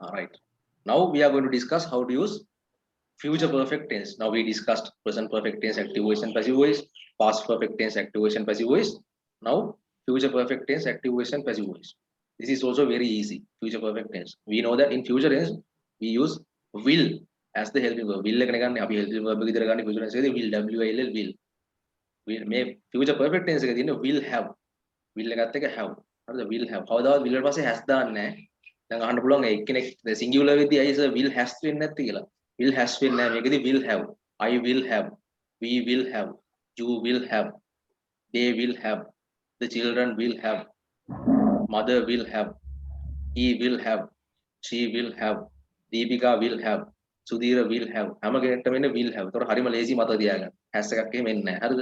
All right. Now we are going to discuss how to use future perfect tense. Now we discussed present perfect tense, active voice and passive voice, past perfect tense, active voice and passive voice. Now future perfect tense, active voice and passive voice. This is also very easy. Future perfect tense. We know that in future tense we use will as the helping verb. Will එකන ගන්න අපි helping verb එක විතර ගන්න future tense එකේදී will will will මේ future perfect tense එකේ තියෙන will have will එකත් එක්ක have හරිද will have කවදාවත් will ඊට පස්සේ has දාන්නේ නැහැ දැන් අහන්න පුළුවන් එක්කෙනෙක් singular වෙද්දී අයිස will has වෙන්නේ නැත්තේ කියලා will has වෙන්නේ නැහැ මේකෙදී will have I will have we will have you will have they will have the children will have mother will have he will have she will have Deepika will have Sudhira will have හැම කෙනෙක්ටම එන්නේ will have. ඒතකොට හරිම ලේසි මතක තියාගන්න. has එකක් එහෙම එන්නේ නැහැ. හරිද?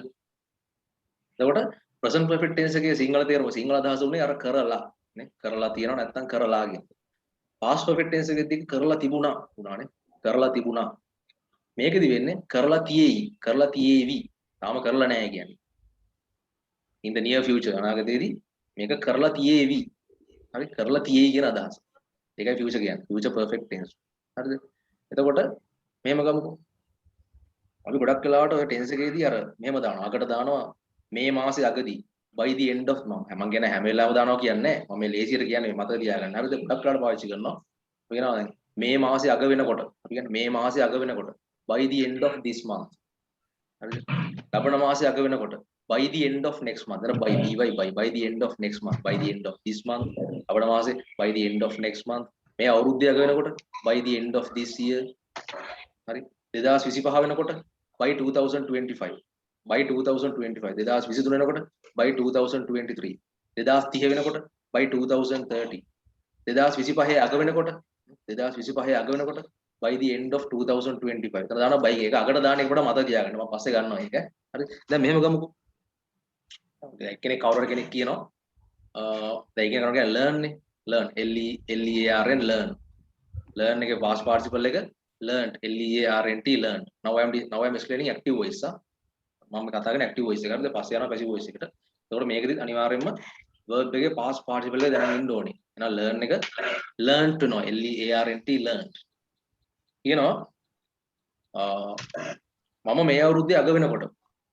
එතකොට present perfect tense එකේ සිංහල තේරුම සිංහල අදහස උනේ අර කරලා නේ කරලා තියෙනවා නැත්නම් කරලා කියන. past perfect tense එකේදී කරලා තිබුණා වුණානේ. කරලා තිබුණා. මේකෙදි වෙන්නේ කරලා තියේවි. තාම කරලා නැහැ කියන්නේ. in the near future අනාගතයේදී මේක කරලා තියේවි. හරි කරලා තියේයි කියන අදහස. ඒකයි future කියන්නේ. future perfect tense. හරිද? එතකොට මෙහෙම ගමුකෝ. අපි ගොඩක් වෙලාවට ඔය ටෙන්ස් එකේදී අර මෙහෙම දානවා. අකට දානවා මේ මාසේ අගදී by the end of month. මම කියන හැම වෙලාවෙම දානවා කියන්නේ නැහැ. මම මේ ලේසියට කියන්නේ මතක තියාගන්න. හරිද? ගොඩක් වෙලාවට පාවිච්චි කරනවා. අපි කියනවා දැන් මේ මාසේ අග වෙනකොට. අපි කියන්නේ මේ මාසේ අග වෙනකොට by the end of this month. හරිද? ලබන මාසේ අග වෙනකොට by the end of next month. එතන by the end of next month. by the end of this month. ලබන මාසේ by the end of next month. මේ අවුරුද්දේ අග වෙනකොට by the end of this year. හරි 2025 වෙනකොට by 2025 by 2025 2023 වෙනකොට by 2023 2030 වෙනකොට by 2030 2025 අග වෙනකොට 2025 අග වෙනකොට by the end of 2025 එතන දානවා by එක අගට දාන එක පොඩ මතක තියාගන්න මම පස්සේ ගන්නවා ඒක හරි දැන් මෙහෙම ගමුකෝ දැන් කෙනෙක් කවුරු කෙනෙක් කියනවා දැන් ඉගෙන ගන්න learn නේ learn L E A R N learn එකේ past participle එක learned LEARNT learned now I'm explaining active voice මම කතා කරන්නේ active voice එක. හරිද? පස්සේ යනවා passive voice එකට. එතකොට මේකෙදි අනිවාර්යයෙන්ම verb එකේ past participle එක දැනගෙන ඉන්න ඕනේ. එහෙනම් learn එක learn to know LEARNT learned. කියනවා මම මේ අවුරුද්දේ අග වෙනකොට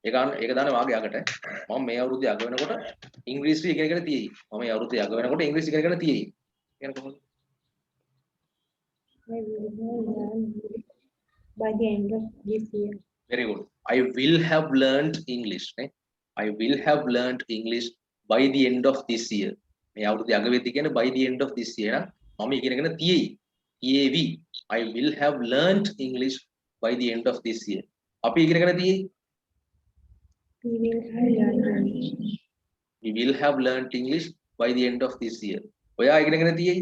ඒක දාන්නේ වාගේ අගට මම මේ අවුරුද්දේ අග වෙනකොට ඉංග්‍රීසි ඉගෙනගෙන තියෙයි. මම මේ අවුරුද්දේ අග වෙනකොට ඉංග්‍රීසි ඉගෙනගෙන තියෙයි. කියන කොහොමද? I will learn by the end of this year. Very good. I will have learned English. Right? I will have learned English by the end of this year. මේ අවුරුද්දේ අග වෙද්දී කියන්නේ by the end of this year. මම ඉගෙනගෙන තියෙයි. TAV. I will have learned English by the end of this year. අපි ඉගෙනගෙන තියෙයි. We will have learned English. We will have learned English by the end of this year. ඔයා ඉගෙනගෙන තියෙයි.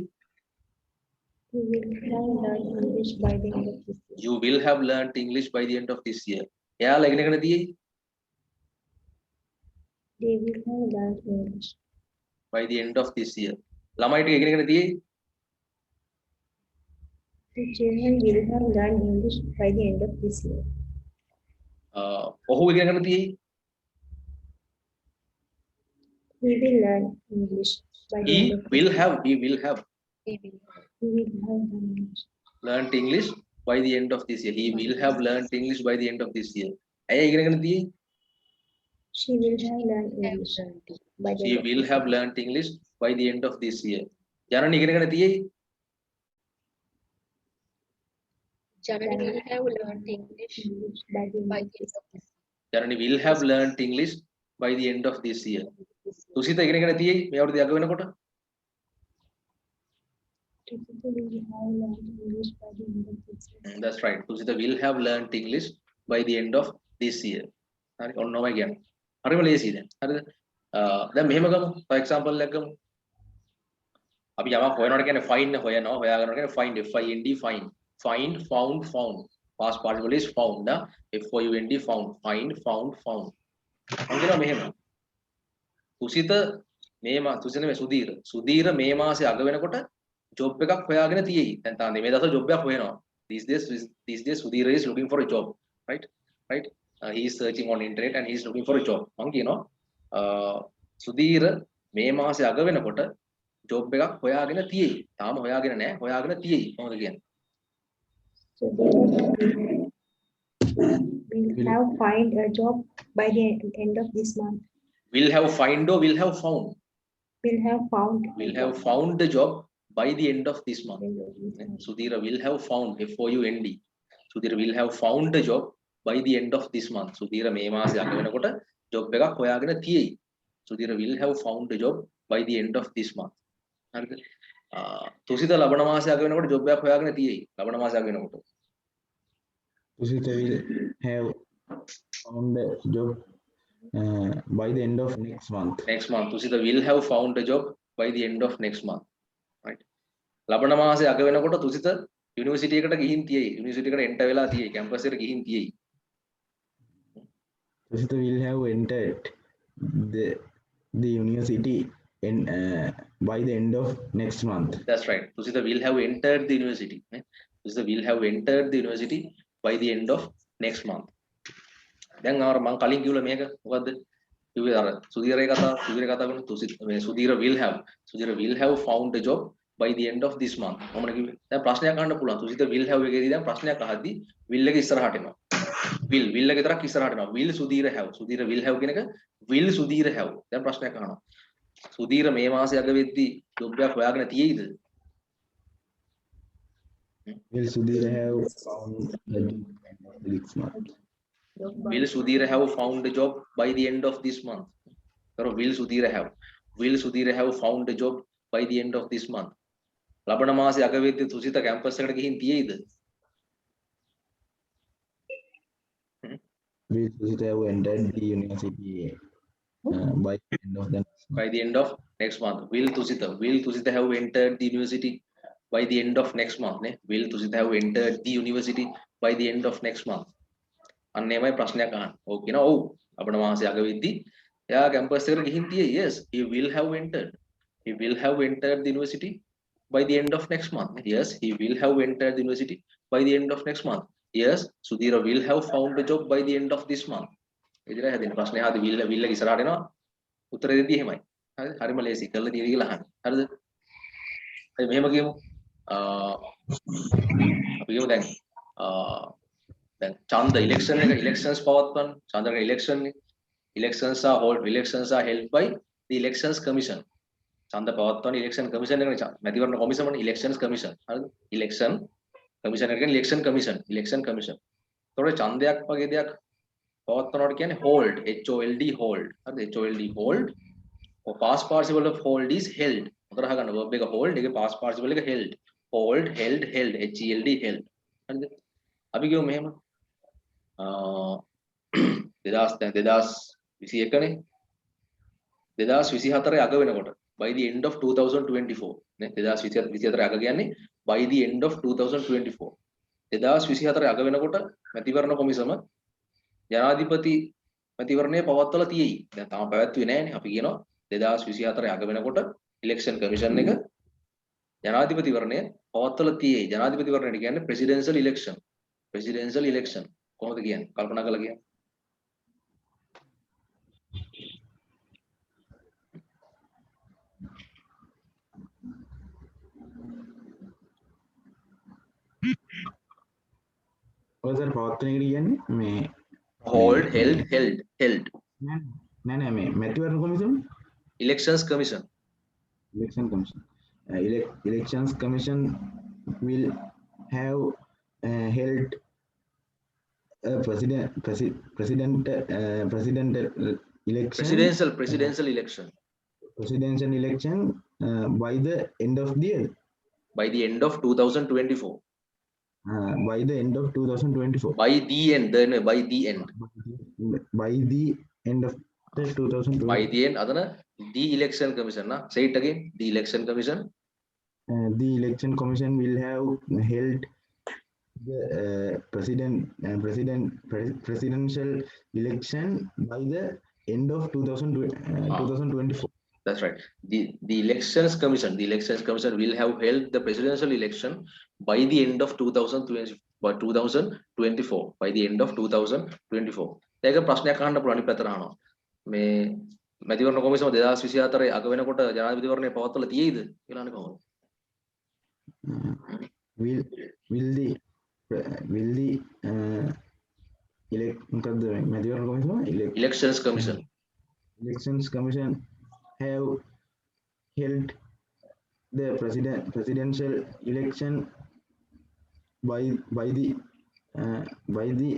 We will have learned English by the end of this year. You will have learned English by the end of this year. එයාලා ඉගෙනගෙන තියෙයි. They will have learned English by the end of this year. ළමයි ටික ඉගෙනගෙන තියෙයි. The children will have learned English by the end of this year. ඔහු ඉගෙනගෙන තියෙයි. He will learn English by the He end of will have He will have learned English. learned English by the end of this year. He will have learned English by the end of this year. ඇය ඉගෙනගෙන තියෙයි. She will have learned English by the She end of will this have year. learned English by the end of this year. ජනනි ඉගෙනගෙන තියෙයි. Janani will have learned English by the end by of the end of this ජනනි will have learned English by the end of this year. තුසිත ඉගෙනගෙන තියෙයි මේ අවුරුද්දේ අග වෙනකොට. Tusita will have learned English by the end of this year. That's right. Tusita will have learned English by the end of this year. හරි ඔන්නෝමයි කියන්නේ. හරිම ලේසියි දැන්. හරිද? දැන් මෙහෙම ගමු. for example එකක් ගමු. අපි යමක් හොයනකොට කියන්නේ find හොයනවා. හොයාගන්නවා කියන්නේ find FIND find. Find found found. Past participle is found. FOUND found. Find found found. මම කියනවා මෙහෙම. තුසිත නෙමෙයි සුදීර මේ මාසේ අග වෙනකොට job එකක් හොයාගෙන තියෙයි. දැන් තාම මේ දවස්වල job එකක් හොයනවා. These days Sudhir is looking for a job, right? He is searching on internet and he is looking for a job. මම කියනවා සුදීර මේ මාසේ අග වෙනකොට ජොබ් එකක් හොයාගෙන තියෙයි. තාම හොයාගෙන නැහැ. හොයාගෙන තියෙයි. කොහොමද කියන්නේ? So they will have find a job by the end of this month. will have find or will have found? Will have found. Will have found the job by the end of this month. End of this month. Sudhira will have found, FOUND. Sudhira will have found the job by the end of this month. Sudhira මේ මාසේ අග වෙනකොට job එකක් හොයාගෙන තියෙයි. Sudhira will have found the job by the end of this month. හරිද? තුසිත ලබන මාසේ අග වෙනකොට job එකක් හොයාගෙන තියෙයි. ලබන මාසේ අග වෙනකොට. Tusita will have found a job by the end of next month. Next month. Tusita will have found a job by the end of next month. Right? ලබන මාසේ අග වෙනකොට තුසිත යුනිවර්සිටි එකට ගිහින් තියෙයි. යුනිවර්සිටි එකට එන්ටර් වෙලා තියෙයි. කැම්පස් එකට ගිහින් තියෙයි. Tusita will have entered the university by the end of next month. That's right. Tusita will have entered the university. Tusita will have entered the university by the end of next month. දැන් ආවර මම කලින් කිව්ලා මේක මොකද්ද? කිව්වේ අර සුධීරේ කතා කරන සුධීර will have found a job by the end of this month. මොකද කිව්වේ? දැන් ප්‍රශ්නයක් අහන්න පුළුවන්. සුධීර will have එකේදී දැන් ප්‍රශ්නයක් අහද්දි will එක ඉස්සරහට එනවා. will එක විතරක් ඉස්සරහට එනවා. will සුධීර have. සුධීර will have කියන එක will සුධීර have. දැන් ප්‍රශ්නයක් අහනවා. සුධීර මේ මාසේ අග වෙද්දී ජොබ් එකක් හොයාගෙන තියෙයිද? Will Sudhira have found a job next month? Will Sudhira have found a job by the end of this month? Or will Sudhira have found a job by the end of this month? ලබන මාසේ අග වෙද්දී තුසිත campus එකට ගිහින් තියෙයිද? Will Sudhira have entered the university by the end of the next month? By the end of next month. Will Tusita have entered the university by the end of next month? Will Tusita have entered the university by the end of next month? අන්න එමය ප්‍රශ්නයක් අහන්න. ඔව් කියනවා. ඔව්. ලබන මාසේ අග වෙද්දී එයා කැම්පස් එකට ගිහින් තියෙයි. Yes, he will have entered. He will have entered the university by the end of next month. Yes, he will have entered the university by the end of next month. Yes, Sudhira will have found a job by the end of this month. එදිරා හැදෙන ප්‍රශ්නේ ආදී will එක ඉස්සරහට එනවා. උත්තර දෙද්දී එහෙමයි. හරිද? හරිම ලේසි. කරලා තියෙවි කියලා අහන්න. හරිද? හරි මෙහෙම කියමු. අපි කියමු දැන් ඡන්ද ඉලෙක්ෂන් එක ඉලෙක්ෂන්ස් පවත්වන්න. ඡන්දක election elections are held by the elections commission. ඡන්ද පවත්වන ඉලෙක්ෂන් කමිෂන් එකනේ මැතිවරණ කොමිසම නේ elections commission. හරිද? election commission එක කියන්නේ election commission. ඒතකොට ඡන්දයක් වගේ දෙයක් පවත්වනවට කියන්නේ hold, HOLD hold. හරිද? HOLD hold. or past participle of hold is held. මොකද අහගන්න verb එක hold එකේ past participle එක held. hold, held, HELD held. හරිද? අපි කියමු මෙහෙම 2021 නේ 2024 අග වෙනකොට by the end of 2024 නේ 2024 අග කියන්නේ by the end of 2024 2024 අග වෙනකොට මැතිවරණ කොමිසම ජනාධිපති මැතිවරණය පවත්වලා තියෙයි. දැන් තාම පැවැත්වුවේ නැහැනේ. අපි කියනවා 2024 අග වෙනකොට ඉලෙක්ෂන් කමිෂන් එක ජනාධිපතිවරණය පවත්වලා තියෙයි. ජනාධිපතිවරණයට කියන්නේ presidential election. කොහොමද කියන්නේ? කල්පනා කරලා කියන්න. ඔයසර් පවත්වන එකට කියන්නේ මේ hold, held. නෑ මේ මැතිවරණ කොමිසම elections commission. Elections commission will have held a presidential election by the end of the year. By the end of 2024. By the end of 2024. By the end of the 2024. by the end adana the election commission na say it again. The election commission will have held the presidential election by the end of 2024. That's right. The elections commission will have held the presidential election by the end of 2024. By the end of 2024. ඒක ප්‍රශ්නයක් අහන්න පුළුවන් අනිත් පැත්තට අහනවා. මේ මැතිවරණ කොමිසම 2024 අග වෙනකොට ජනාධිපතිවරණය පවත්වලා තියෙයිද කියලානේ කොහොමද? will will the මොකක්ද මැතිවරණ කොමිසම Elections Commission. elections commission have held the presidential election by the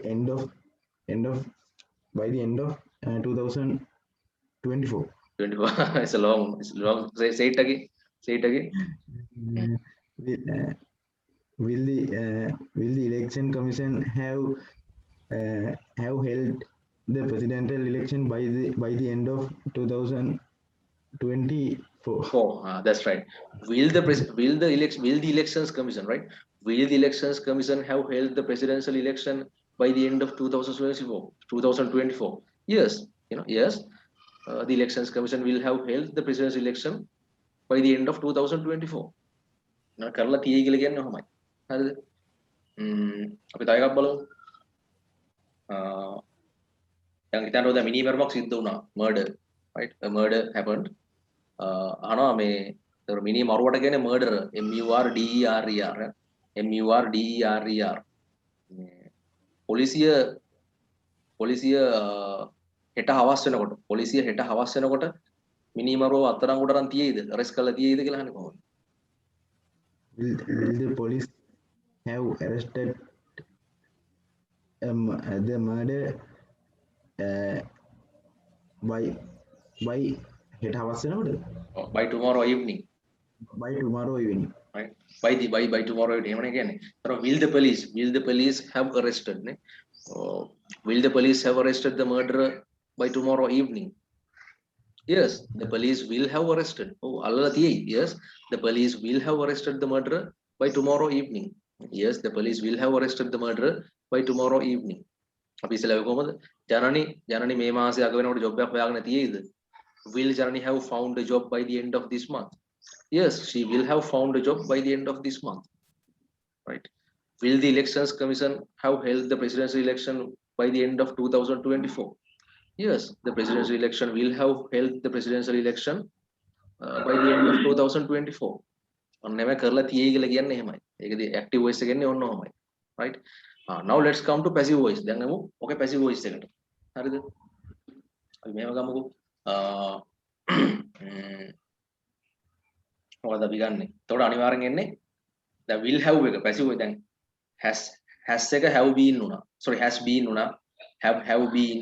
end of 2024. 24. It's long. Say it again. Will the election commission have held the presidential election by the end of 2024? That's right. Will the elections commission, right? Will the elections commission have held the presidential election by the end of 2024? Yes. Yes. The elections commission will have held the presidential election by the end of 2024. Now, කරලා තියෙයි කියලා කියන්නේ ඔහොමයි. හරිද? අපි තව එකක් බලමු. දැන් හිතන්න ඕද මිනි මර්මක් සිද්ධ වුණා. Murder, right? A murder happened. අහනවා මේ මිනි මරුවට කියන්නේ murder, MURDER. පොලිසිය හෙට හවස් වෙනකොට මිනි මරුව අත්අඩංගුවට අරන් තියෙයිද? අරෙස්ට් කරලා තියෙයිද කියලා අහන්නේ කොහොමද? Will the police have arrested the murder by හෙට හවස් වෙනකොට? By tomorrow evening. By tomorrow evening. Right? By tomorrow evening. එමනේ කියන්නේ. Will the police have arrested? Will the police have arrested the murderer by tomorrow evening? Yes, the police will have arrested. Yes, the police will have arrested the murderer by tomorrow evening. Yes, the police will have arrested the murderer by tomorrow evening. අපි ඉස්සෙල්ලා කොහොමද? ජනනි මේ මාසේ අග වෙනකොට job එකක් හොයාගෙන තියෙයිද? Will Janani have found a job by the end of this month? Yes, she will have found a job by the end of this month. Right? Will the elections commission have held the presidential election by the end of 2024? Yes, the presidential election will have held the presidential election by the end of 2024. ඔන්නම කරලා තියෙයි කියලා කියන්නේ එහෙමයි. ඒකදී active voice එක එන්නේ ඔන්න ඔහමයි. Right? Now let's come to passive voice. දැන් ගමු ඔකේ passive voice එකට. හරිද? අපි මේව ගමුකෝ. මොකද අපි ගන්නෙ? එතකොට අනිවාර්යෙන් එන්නේ දැන් will have එක passive voice දැන් has එක have been වුණා. Sorry has been වුණා. have been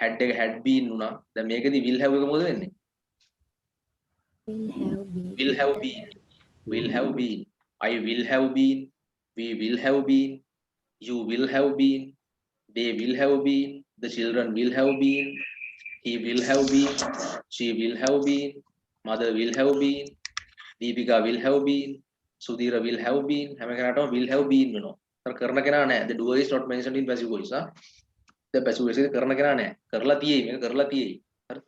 had එක had been වුණා. දැන් මේකෙදි will have එක මොකද වෙන්නේ? Will have been. I will have been. We will have been. You will have been. They will have been. The children will have been. He will have been. She will have been. Mother will have been. Deepika will have been. Sudhira will have been. හැම කෙනාටම will have been වෙනවා. කරන කෙනා නැහැ. The doer is not mentioned in passive voice. The passive voice එක කරන කෙනා නැහැ. කරලා තියෙයි මේක කරලා තියෙයි. හරි.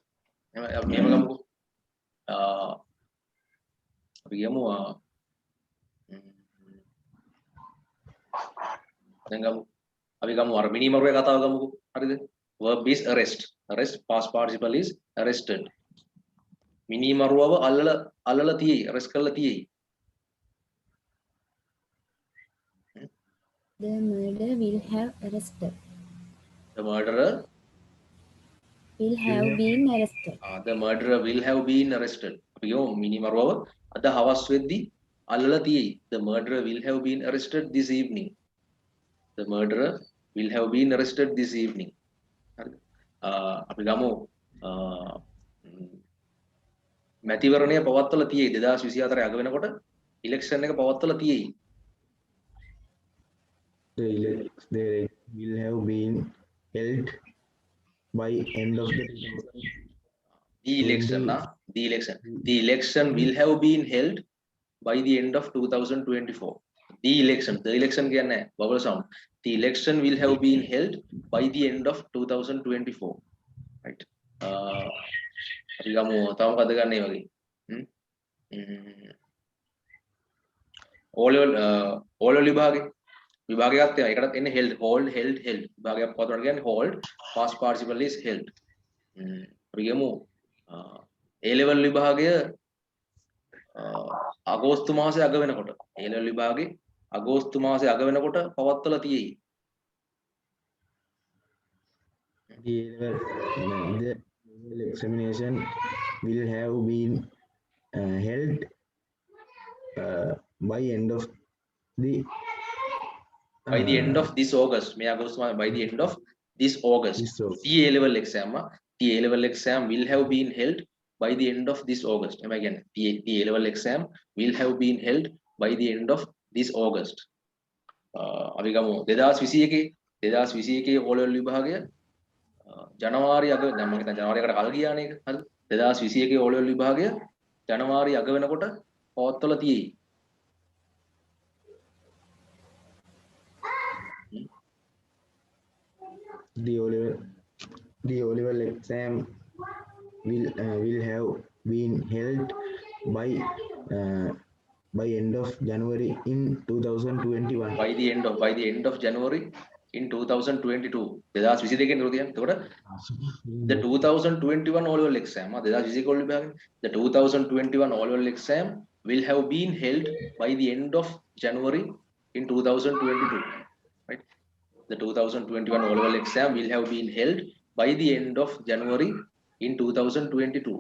මේව ගමුකෝ. අපි ගමු දැන් ගමු අපි ගමු අර මිනි මරුවේ කතාව ගමුකෝ. හරිද? Verb is arrest. Past participle is arrested. මිනි මරුවව අල්ලලා තියෙයි. arrest කරලා තියෙයි. The murderer will have arrested. The murderer Will have been arrested. The murderer will have been arrested. අපි යෝ මිනි මරුවව අද හවස් වෙද්දි අල්ලලා තියෙයි. The murderer will have been arrested this evening. The murderer will have been arrested this evening. අපි ගමු මැතිවරණය පවත්වලා තියෙයි 2024 අග වෙනකොට ඉලෙක්ෂන් එක පවත්වලා තියෙයි. The will have been held by end of the election will have been held by the end of 2024. The election කියන්නේ bubble sound. The election will have been held by the end of 2024. Right? අපි ගමු තව මොකද ගන්නේ වගේ. ඕල විභාගයක් තියෙනවා. ඒකටත් එන්නේ held විභාගයක් පොතකට කියන්නේ hold past participle is held. අපි ගමු A level විභාගය අගෝස්තු මාසයේ අග වෙනකොට A level විභාගේ අගෝස්තු මාසයේ අග වෙනකොට පවත්වලා තියෙයි. The examination will have been held by end of the By the end of this August, මේ අගෝස්තු මාසයේ by the end of this August, this August. the A level exam, the A level exam will have been held by the end of this August. And again, the A level exam will have been held by the end of this August. අපි ගමු 2021 ඕ level විභාගය ජනවාරි අග දැන් මම හිතන්නේ ජනවාරියකට කල් ගියානේ ඒක. හරිද? 2021 ඕ ලෙවල් විභාගය ජනවාරි අග වෙනකොට පවත්වලා තියෙයි. The O-level exam will have been held by end of January in 2021. By the end of January in 2022. 2022 ගෙන් දරුදියන්. එතකොට the 2021 O level exam, 2021 O level විභාගය. The 2021 O level exam will have been held by the end of January in 2022. Right? The 2021 O level exam will have been held by the end of January in 2022.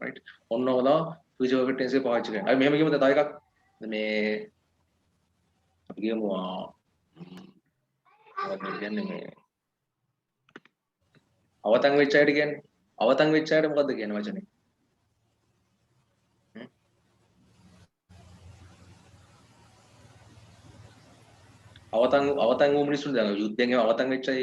Right? ඔන්නෝලා future perfect tense එක පාවිච්චි කරනවා. අපි මෙහෙම කියමුද තව එකක්. මේ අපි කියමු මොකක්ද කියන්නේ මේ අවතන් වෙච්ච අයට කියන්නේ අවතන් වෙච්ච අයට මොකද්ද කියන්නේ වචනේ? අවතන් වූ මිනිස්සුන් දැන් යුද්ධයෙන් එහෙම අවතන් වෙච්ච අය.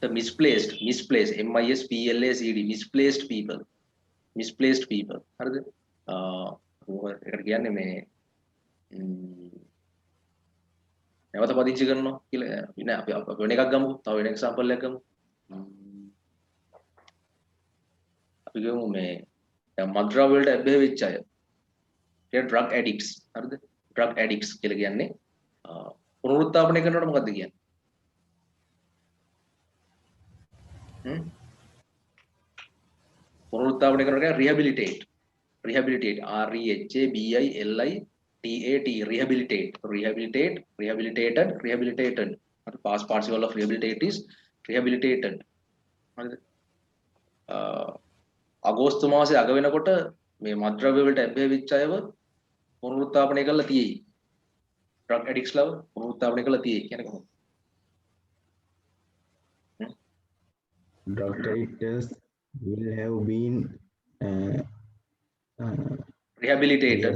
The misplaced MISPLACED misplaced people හරිද? ඒකට කියන්නේ මේ නැවත පදිංචි කරනවා කියලා නෑ අපි වෙන එකක් ගමු. තව වෙන එක්සැම්පල් එකක් ගමු. අපි ගමු මේ දැන් මත්ද්‍රව්‍ය වලට ඇබ්බැහි වෙච්ච අය. ඒ drug addicts හරිද? drug addicts කියලා කියන්නේ පුනරුත්ථාපනය කරනකොට මොකද්ද කියන්නේ? පුනරුත්ථාපනය කරනකොට rehabilitate REHABILITATED rehabilitated. The past participle of rehabilitate is rehabilitated. අගෝස්තු මාසයේ අග වෙනකොට මේ මත්ද්‍රව්‍ය වලට ඇබ්බැහි වෙච්ච අයව පුනරුත්ථාපනය කරලා තියෙයි. drug addicts ලව පුනරුත්ථාපනය කරලා තියෙයි කියන්නේ කොහොමද? Drug addicts will have been rehabilitated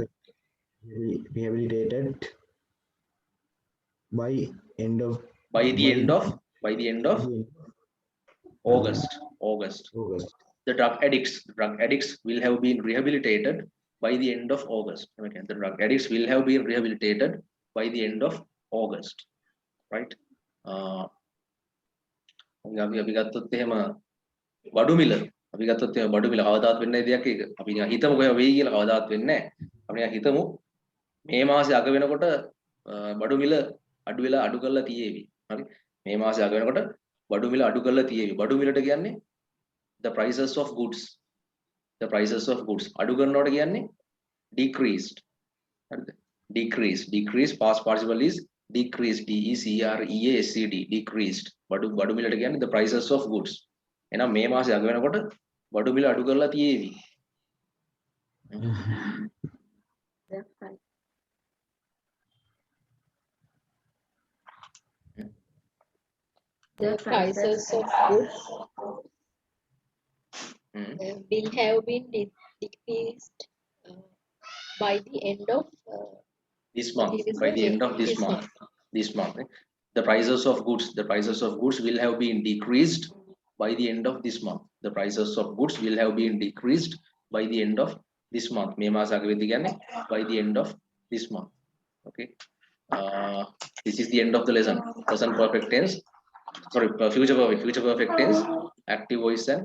by the end of August. The drug addicts will have been rehabilitated by the end of August. Okay. The drug addicts will have been rehabilitated by the end of August. Right? අපි ගත්තොත් එහෙම බඩු මිල කවදාවත් වෙන්නේ නැහැ දෙයක් ඒක. අපි නිකන් හිතමු කොහේ වෙයි කියලා කවදාවත් වෙන්නේ නැහැ. අපි නිකන් හිතමු මේ මාසේ අග වෙනකොට බඩු මිල අඩු වෙලා අඩු කරලා තියෙවි. හරි? මේ මාසේ අග වෙනකොට බඩු මිල අඩු කරලා තියෙවි. බඩු මිලට කියන්නේ the prices of goods. අඩු කරනවට කියන්නේ decreased. හරිද? decrease past participle is decreased decreased. බඩු මිලට කියන්නේ the prices of goods. එහෙනම් මේ මාසේ අග වෙනකොට බඩු මිල අඩු කරලා තියෙවි. The prices of goods will have been decreased by the end of this month. By the end of this month. The prices of goods will have been decreased by the end of this month. The prices of goods will have been decreased by the end of this month. මේ මාස අග වෙද්දී කියන්නේ by the end of this month. Okay. This is the end of the lesson. Present perfect tense. Sorry, future perfect tense, active voice and